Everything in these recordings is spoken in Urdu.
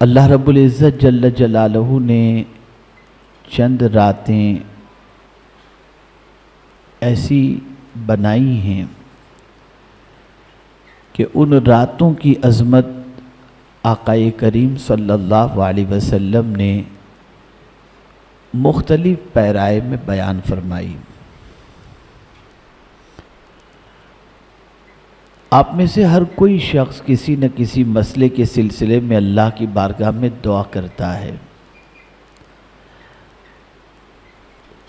اللہ رب العزت جل جلالہ نے چند راتیں ایسی بنائی ہیں کہ ان راتوں کی عظمت آقا کریم صلی اللہ علیہ وسلم نے مختلف پیرائے میں بیان فرمائی۔ آپ میں سے ہر کوئی شخص کسی نہ کسی مسئلے کے سلسلے میں اللہ کی بارگاہ میں دعا کرتا ہے۔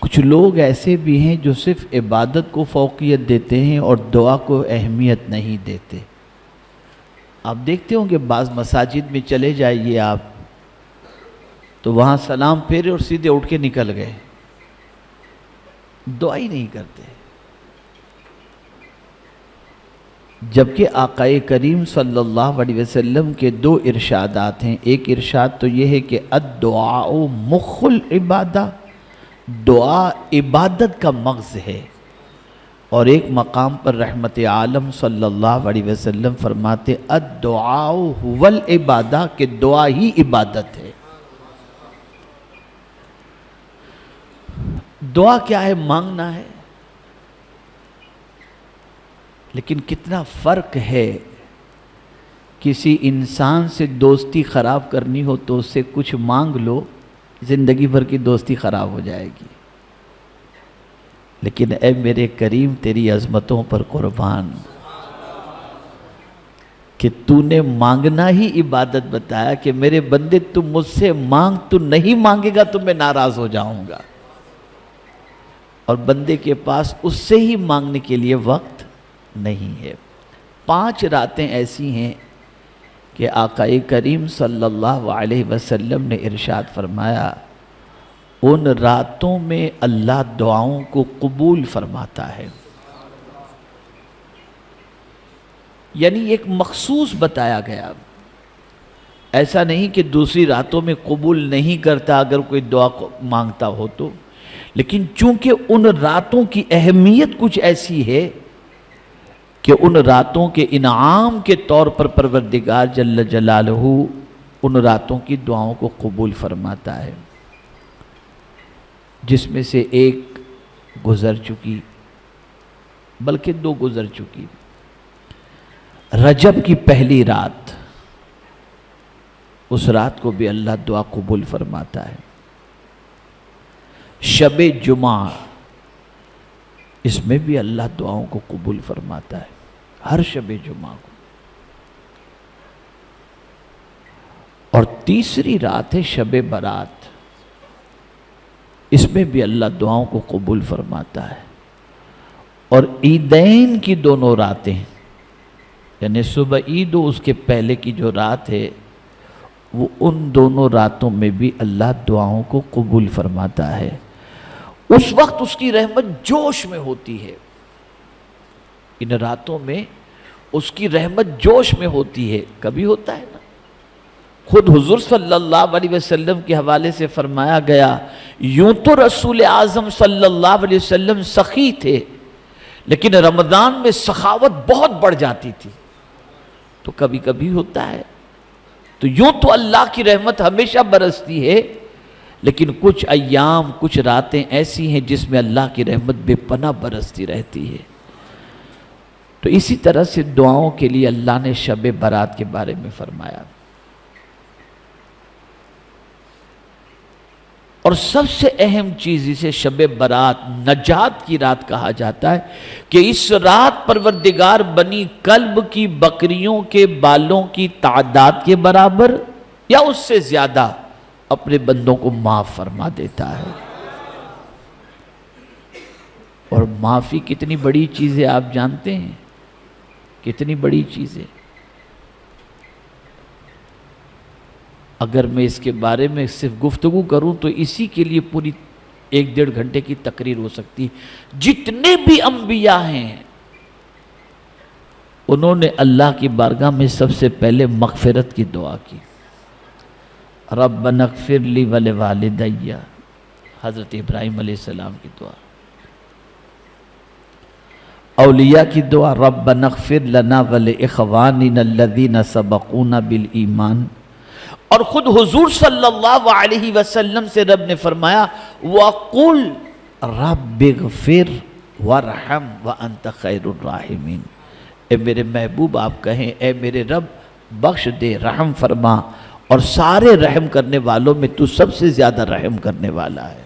کچھ لوگ ایسے بھی ہیں جو صرف عبادت کو فوقیت دیتے ہیں اور دعا کو اہمیت نہیں دیتے۔ آپ دیکھتے ہوں کہ بعض مساجد میں چلے جائیے آپ تو وہاں سلام پھیرے اور سیدھے اٹھ کے نکل گئے، دعا ہی نہیں کرتے۔ جبکہ آقا کریم صلی اللہ علیہ وسلم کے دو ارشادات ہیں۔ ایک ارشاد تو یہ ہے کہ الدعاء مخ العبادہ، دعا عبادت کا مغز ہے، اور ایک مقام پر رحمت عالم صلی اللہ علیہ وسلم فرماتے الدعاء هو العبادہ، کہ دعا ہی عبادت ہے۔ دعا کیا ہے؟ مانگنا ہے، لیکن کتنا فرق ہے۔ کسی انسان سے دوستی خراب کرنی ہو تو اس سے کچھ مانگ لو، زندگی بھر کی دوستی خراب ہو جائے گی۔ لیکن اے میرے کریم تیری عظمتوں پر قربان کہ تو نے مانگنا ہی عبادت بتایا کہ میرے بندے تم مجھ سے مانگ، تو نہیں مانگے گا تو میں ناراض ہو جاؤں گا، اور بندے کے پاس اس سے ہی مانگنے کے لیے وقت نہیں ہے۔ 5 راتیں ایسی ہیں کہ آقا کریم صلی اللہ علیہ وسلم نے ارشاد فرمایا ان راتوں میں اللہ دعاؤں کو قبول فرماتا ہے۔ یعنی ایک مخصوص بتایا گیا، ایسا نہیں کہ دوسری راتوں میں قبول نہیں کرتا اگر کوئی دعا مانگتا ہو تو، لیکن چونکہ ان راتوں کی اہمیت کچھ ایسی ہے کہ ان راتوں کے انعام کے طور پر پروردگار جل جلالہ ان راتوں کی دعاؤں کو قبول فرماتا ہے، جس میں سے ایک گزر چکی، بلکہ 2 گزر چکی۔ رجب کی پہلی رات، اس رات کو بھی اللہ دعا قبول فرماتا ہے۔ شب جمعہ، اس میں بھی اللہ دعاؤں کو قبول فرماتا ہے، ہر شب جمعہ کو۔ اور تیسری رات ہے شب برات، اس میں بھی اللہ دعاؤں کو قبول فرماتا ہے۔ اور عیدین کی دونوں راتیں، یعنی صبح عید و اس کے پہلے کی جو رات ہے، وہ ان دونوں راتوں میں بھی اللہ دعاؤں کو قبول فرماتا ہے۔ اس وقت اس کی رحمت جوش میں ہوتی ہے، ان راتوں میں اس کی رحمت جوش میں ہوتی ہے۔ کبھی ہوتا ہے نا، خود حضور صلی اللہ علیہ وسلم کے حوالے سے فرمایا گیا یوں تو رسول اعظم صلی اللہ علیہ وسلم سخی تھے، لیکن رمضان میں سخاوت بہت بڑھ جاتی تھی۔ تو کبھی کبھی ہوتا ہے، تو یوں تو اللہ کی رحمت ہمیشہ برستی ہے، لیکن کچھ ایام، کچھ راتیں ایسی ہیں جس میں اللہ کی رحمت بے پناہ برستی رہتی ہے۔ تو اسی طرح سے دعاؤں کے لیے اللہ نے شب برات کے بارے میں فرمایا۔ اور سب سے اہم چیز اسے شب برات، نجات کی رات کہا جاتا ہے کہ اس رات پروردگار بنی کلب کی بکریوں کے بالوں کی تعداد کے برابر یا اس سے زیادہ اپنے بندوں کو معاف فرما دیتا ہے۔ اور معافی کتنی بڑی چیز ہے آپ جانتے ہیں، کتنی بڑی چیز ہے۔ اگر میں اس کے بارے میں صرف گفتگو کروں تو اسی کے لیے پوری 1-1.5 گھنٹے کی تقریر ہو سکتی۔ جتنے بھی انبیاء ہیں انہوں نے اللہ کی بارگاہ میں سب سے پہلے مغفرت کی دعا کی۔ ربنا اغفر لی ولوالدی، حضرت ابراہیم علیہ السلام کی دعا۔ اولیاء کی دعا ربنا اغفر لنا ولاخواننا الذین سبقونا بالایمان، اور خود حضور صلی اللہ علیہ وسلم سے رب نے فرمایا وَقُلْ رَبِّ اغْفِرْ وَارْحَمْ وَأَنْتَ خَيْرُ الرَّاحِمِينَ، اے میرے محبوب آپ کہیں اے میرے رب بخش دے، رحم فرما، اور سارے رحم کرنے والوں میں تو سب سے زیادہ رحم کرنے والا ہے۔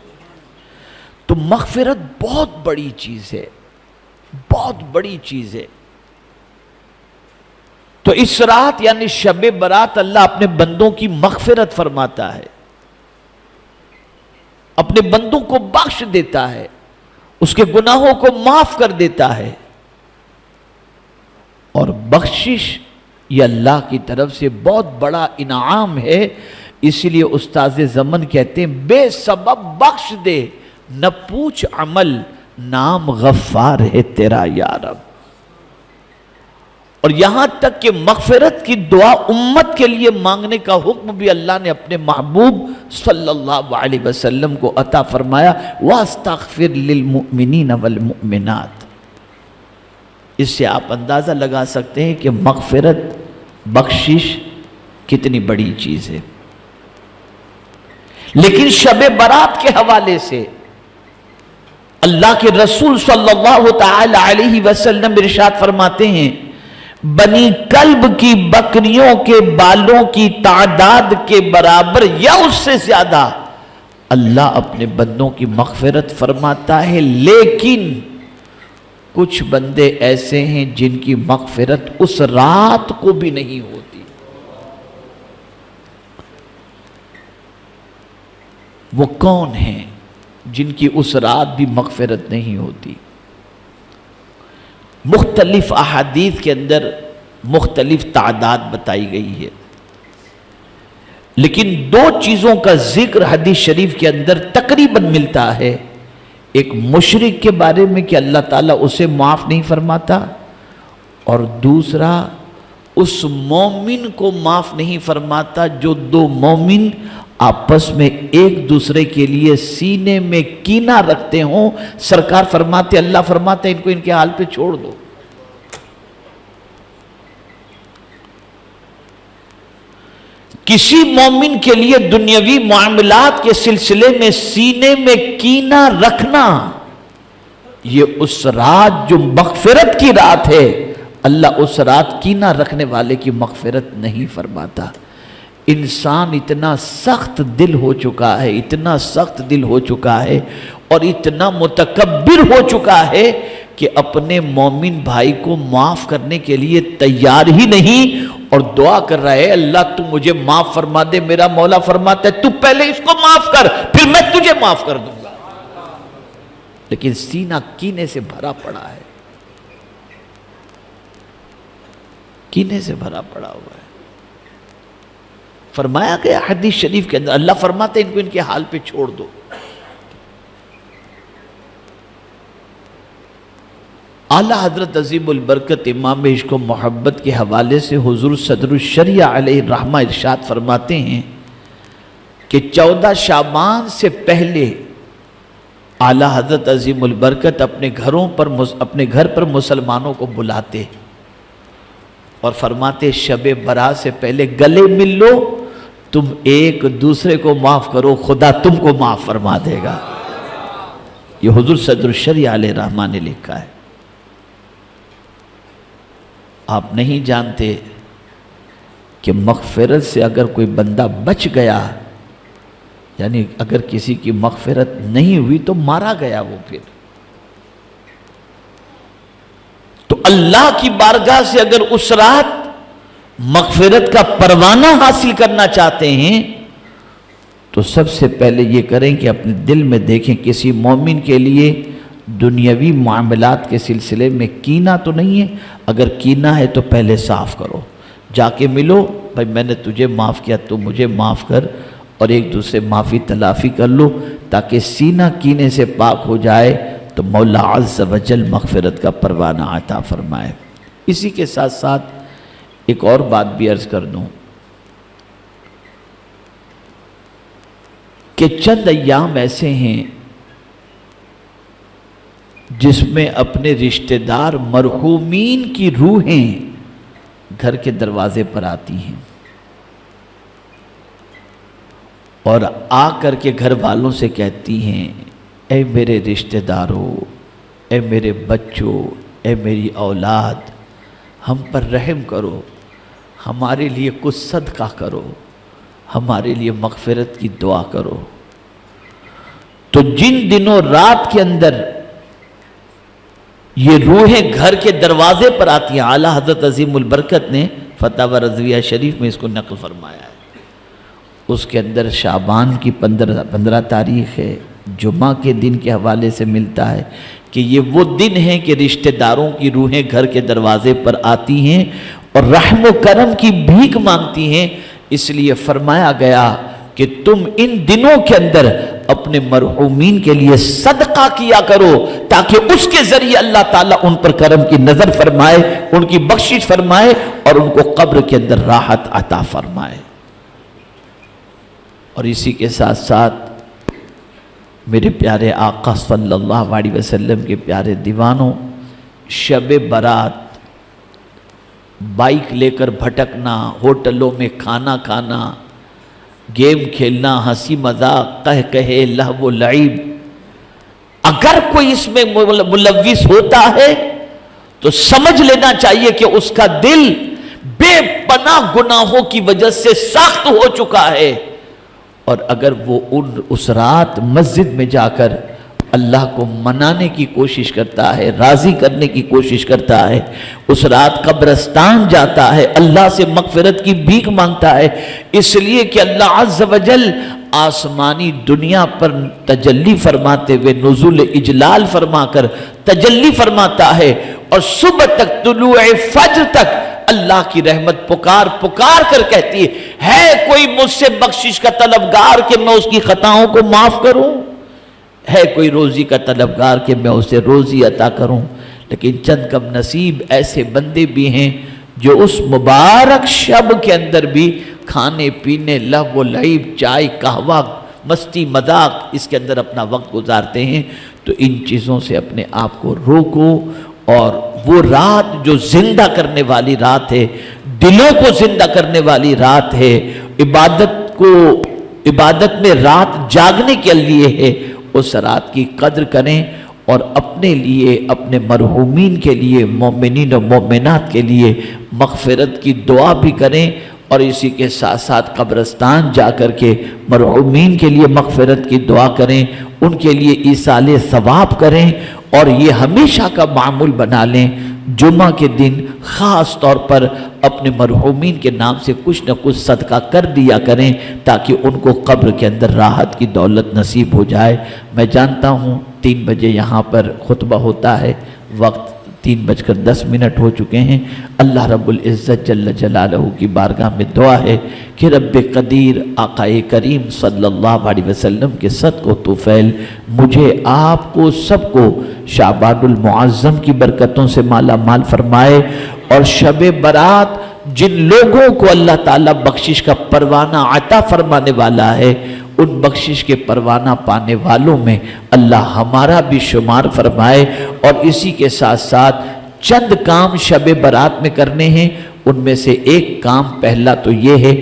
تو مغفرت بہت بڑی چیز ہے، بہت بڑی چیز ہے۔ تو اس رات یعنی شب برات اللہ اپنے بندوں کی مغفرت فرماتا ہے، اپنے بندوں کو بخش دیتا ہے، اس کے گناہوں کو معاف کر دیتا ہے۔ اور بخشش یہ اللہ کی طرف سے بہت بڑا انعام ہے، اس لیے استاذ زمن کہتے ہیں بے سبب بخش دے نہ پوچھ عمل، نام غفار ہے تیرا یا رب۔ اور یہاں تک کہ مغفرت کی دعا امت کے لیے مانگنے کا حکم بھی اللہ نے اپنے محبوب صلی اللہ علیہ وسلم کو عطا فرمایا، وَاسْتَغْفِرْ لِلْمُؤْمِنِينَ وَالْمُؤْمِنَاتِ۔ اس سے آپ اندازہ لگا سکتے ہیں کہ مغفرت، بخشش کتنی بڑی چیز ہے۔ لیکن شب برات کے حوالے سے اللہ کے رسول صلی اللہ تعالی علیہ وسلم ارشاد فرماتے ہیں بنی کلب کی بکریوں کے بالوں کی تعداد کے برابر یا اس سے زیادہ اللہ اپنے بندوں کی مغفرت فرماتا ہے، لیکن کچھ بندے ایسے ہیں جن کی مغفرت اس رات کو بھی نہیں ہوتی۔ وہ کون ہیں جن کی اس رات بھی مغفرت نہیں ہوتی؟ مختلف احادیث کے اندر مختلف تعداد بتائی گئی ہے، لیکن دو چیزوں کا ذکر حدیث شریف کے اندر تقریباً ملتا ہے۔ ایک مشرک کے بارے میں کہ اللہ تعالیٰ اسے معاف نہیں فرماتا، اور دوسرا اس مومن کو معاف نہیں فرماتا جو دو مومن آپس میں ایک دوسرے کے لیے سینے میں کینہ رکھتے ہوں۔ سرکار فرماتے، اللہ فرماتے ان کو ان کے حال پہ چھوڑ دو۔ کسی مومن کے لیے دنیاوی معاملات کے سلسلے میں سینے میں کینہ رکھنا، یہ اس رات جو مغفرت کی رات ہے، اللہ اس رات کینہ رکھنے والے کی مغفرت نہیں فرماتا۔ انسان اتنا سخت دل ہو چکا ہے، اتنا سخت دل ہو چکا ہے اور اتنا متکبر ہو چکا ہے کہ اپنے مومن بھائی کو معاف کرنے کے لیے تیار ہی نہیں، اور دعا کر رہا ہے اللہ تو مجھے معاف فرما دے۔ میرا مولا فرماتا ہے تو پہلے اس کو معاف کر، پھر میں تجھے معاف کر دوں گا۔ لیکن سینہ کینے سے بھرا پڑا ہے، کینے سے بھرا پڑا ہوا ہے۔ فرمایا گیا حدیث شریف کے اندر، اللہ فرماتے ہیں ان کو ان کے حال پہ چھوڑ دو۔ اعلیٰ حضرت عظیم البرکت امام عشق و محبت کے حوالے سے حضور صدر الشریعہ علیہ الرحمہ ارشاد فرماتے ہیں کہ 14 شعبان سے پہلے اعلیٰ حضرت عظیم البرکت اپنے گھر پر مسلمانوں کو بلاتے اور فرماتے شب برات سے پہلے گلے مل لو، تم ایک دوسرے کو معاف کرو، خدا تم کو معاف فرما دے گا۔ یہ حضور صدر الشریعہ علیہ الرحمہ نے لکھا ہے۔ آپ نہیں جانتے کہ مغفرت سے اگر کوئی بندہ بچ گیا، یعنی اگر کسی کی مغفرت نہیں ہوئی تو مارا گیا وہ پھر۔ تو اللہ کی بارگاہ سے اگر اس رات مغفرت کا پروانہ حاصل کرنا چاہتے ہیں تو سب سے پہلے یہ کریں کہ اپنے دل میں دیکھیں کسی مومن کے لیے دنیاوی معاملات کے سلسلے میں کینہ تو نہیں ہے۔ اگر کینہ ہے تو پہلے صاف کرو، جا کے ملو، بھائی میں نے تجھے معاف کیا تو مجھے معاف کر، اور ایک دوسرے معافی تلافی کر لو تاکہ سینہ کینے سے پاک ہو جائے تو مولا عز و جل مغفرت کا پروانہ عطا فرمائے۔ اسی کے ساتھ ساتھ ایک اور بات بھی عرض کر دوں کہ چند ایام ایسے ہیں جس میں اپنے رشتہ دار مرحومین کی روحیں گھر کے دروازے پر آتی ہیں۔ اور آ کر کے گھر والوں سے کہتی ہیں اے میرے رشتہ داروں، اے میرے بچوں، اے میری اولاد، ہم پر رحم کرو، ہمارے لیے کچھ صدقہ کرو، ہمارے لیے مغفرت کی دعا کرو۔ تو جن دنوں رات کے اندر یہ روحیں گھر کے دروازے پر آتی ہیں، اعلیٰ حضرت عظیم البرکت نے فتاوی رضویہ شریف میں اس کو نقل فرمایا ہے، اس کے اندر شعبان کی 15 تاریخ ہے، جمعہ کے دن کے حوالے سے ملتا ہے کہ یہ وہ دن ہے کہ رشتہ داروں کی روحیں گھر کے دروازے پر آتی ہیں اور رحم و کرم کی بھیک مانگتی ہیں۔ اس لیے فرمایا گیا کہ تم ان دنوں کے اندر اپنے مرحومین کے لیے صدقہ کیا کرو تاکہ اس کے ذریعے اللہ تعالیٰ ان پر کرم کی نظر فرمائے، ان کی بخشش فرمائے اور ان کو قبر کے اندر راحت عطا فرمائے۔ اور اسی کے ساتھ ساتھ میرے پیارے آقا صلی اللہ علیہ وسلم کے پیارے دیوانوں، شب برات بائک لے کر بھٹکنا، ہوٹلوں میں کھانا کھانا، گیم کھیلنا، ہنسی مذاق، کہے لہو و لعب، اگر کوئی اس میں ملوث ہوتا ہے تو سمجھ لینا چاہیے کہ اس کا دل بے پناہ گناہوں کی وجہ سے سخت ہو چکا ہے، اور اگر وہ اس رات مسجد میں جا کر اللہ کو منانے کی کوشش کرتا ہے، راضی کرنے کی کوشش کرتا ہے، اس رات قبرستان جاتا ہے، اللہ سے مغفرت کی بھیک مانگتا ہے، اس لیے کہ اللہ عز و جل آسمانی دنیا پر تجلی فرماتے ہوئے نزول اجلال فرما کر تجلی فرماتا ہے، اور صبح تک طلوع فجر تک اللہ کی رحمت پکار پکار کر کہتی ہے کوئی مجھ سے بخشش کا طلبگار کہ میں اس کی خطاؤں کو معاف کروں؟ ہے کوئی روزی کا طلبگار کہ میں اسے روزی عطا کروں؟ لیکن چند کم نصیب ایسے بندے بھی ہیں جو اس مبارک شب کے اندر بھی کھانے پینے، لہو و لعب، چائے قہوہ، مستی مذاق، اس کے اندر اپنا وقت گزارتے ہیں۔ تو ان چیزوں سے اپنے آپ کو روکو، اور وہ رات جو زندہ کرنے والی رات ہے، دلوں کو زندہ کرنے والی رات ہے، عبادت میں رات جاگنے کے لیے ہے، اس رات کی قدر کریں اور اپنے لیے، اپنے مرحومین کے لیے، مومنین و مومنات کے لیے مغفرت کی دعا بھی کریں، اور اسی کے ساتھ ساتھ قبرستان جا کر کے مرحومین کے لیے مغفرت کی دعا کریں، ان کے لیے ایصال ثواب کریں، اور یہ ہمیشہ کا معمول بنا لیں جمعہ کے دن خاص طور پر اپنے مرحومین کے نام سے کچھ نہ کچھ صدقہ کر دیا کریں تاکہ ان کو قبر کے اندر راحت کی دولت نصیب ہو جائے۔ میں جانتا ہوں 3 بجے یہاں پر خطبہ ہوتا ہے، وقت 3:10 ہو چکے ہیں۔ اللہ رب العزت جل جلالہ کی بارگاہ میں دعا ہے کہ رب قدیر آقا کریم صلی اللہ علیہ وسلم کے صدق و طفیل مجھے، آپ کو، سب کو شعبان المعظم کی برکتوں سے مالا مال فرمائے، اور شب برات جن لوگوں کو اللہ تعالیٰ بخشش کا پروانہ عطا فرمانے والا ہے، ان بخشش کے پروانہ پانے والوں میں اللہ ہمارا بھی شمار فرمائے۔ اور اسی کے ساتھ ساتھ چند کام شب برات میں کرنے ہیں، ان میں سے ایک کام پہلا تو یہ ہے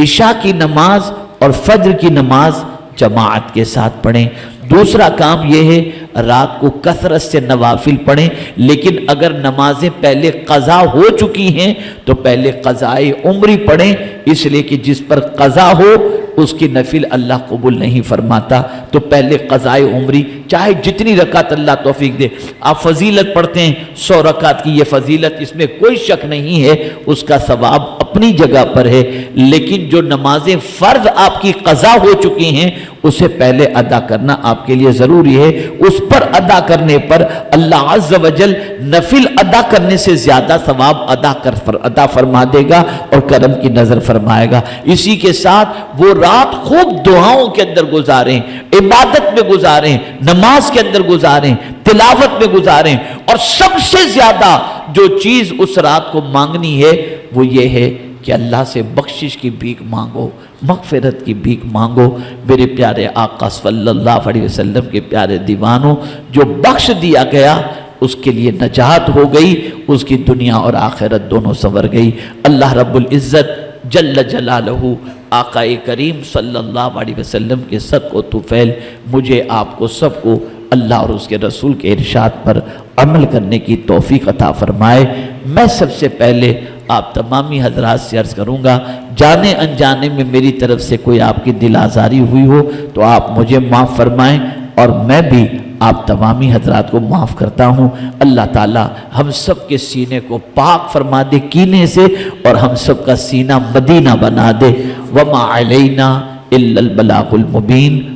عشاء کی نماز اور فجر کی نماز جماعت کے ساتھ پڑھیں۔ دوسرا کام یہ ہے رات کو کثرت سے نوافل پڑھیں، لیکن اگر نمازیں پہلے قضا ہو چکی ہیں تو پہلے قضائے عمری پڑھیں، اس لیے کہ جس پر قضا ہو اس کی نفل اللہ قبول نہیں فرماتا، تو پہلے قضائے عمری چاہے جتنی رکعت اللہ توفیق دے۔ آپ فضیلت پڑھتے ہیں 100 رکعت کی، یہ فضیلت اس میں کوئی شک نہیں ہے، اس کا ثواب اپنی جگہ پر ہے، لیکن جو نمازیں فرض آپ کی قضا ہو چکی ہیں اسے پہلے ادا کرنا آپ کے لیے ضروری ہے۔ اس پر ادا کرنے پر اللہ عز و جل نفل ادا کرنے سے زیادہ ثواب ادا فرما دے گا اور کرم کی نظر فرمائے گا۔ اسی کے ساتھ وہ رات خوب دعاؤں کے اندر گزاریں، عبادت میں گزاریں، نماز کے اندر گزاریں، تلاوت میں گزاریں، اور سب سے زیادہ جو چیز اس رات کو مانگنی ہے وہ یہ ہے کہ اللہ سے بخشش کی بھیک مانگو، مغفرت کی بھیک مانگو۔ میرے پیارے آقا صلی اللہ علیہ وسلم کے پیارے دیوانوں، جو بخش دیا گیا اس کے لیے نجات ہو گئی، اس کی دنیا اور آخرت دونوں سنور گئی۔ اللہ رب العزت جل جلالہ آقا کریم صلی اللہ علیہ وسلم کے صدق و طفیل مجھے آپ کو سب کو اللہ اور اس کے رسول کے ارشاد پر عمل کرنے کی توفیق عطا فرمائے۔ میں سب سے پہلے آپ تمامی حضرات سے عرض کروں گا، جانے انجانے میں میری طرف سے کوئی آپ کی دل آزاری ہوئی ہو تو آپ مجھے معاف فرمائیں، اور میں بھی آپ تمامی حضرات کو معاف کرتا ہوں۔ اللہ تعالی ہم سب کے سینے کو پاک فرما دے کینے سے، اور ہم سب کا سینہ مدینہ بنا دے۔ وما علینا الا البلاغ المبین۔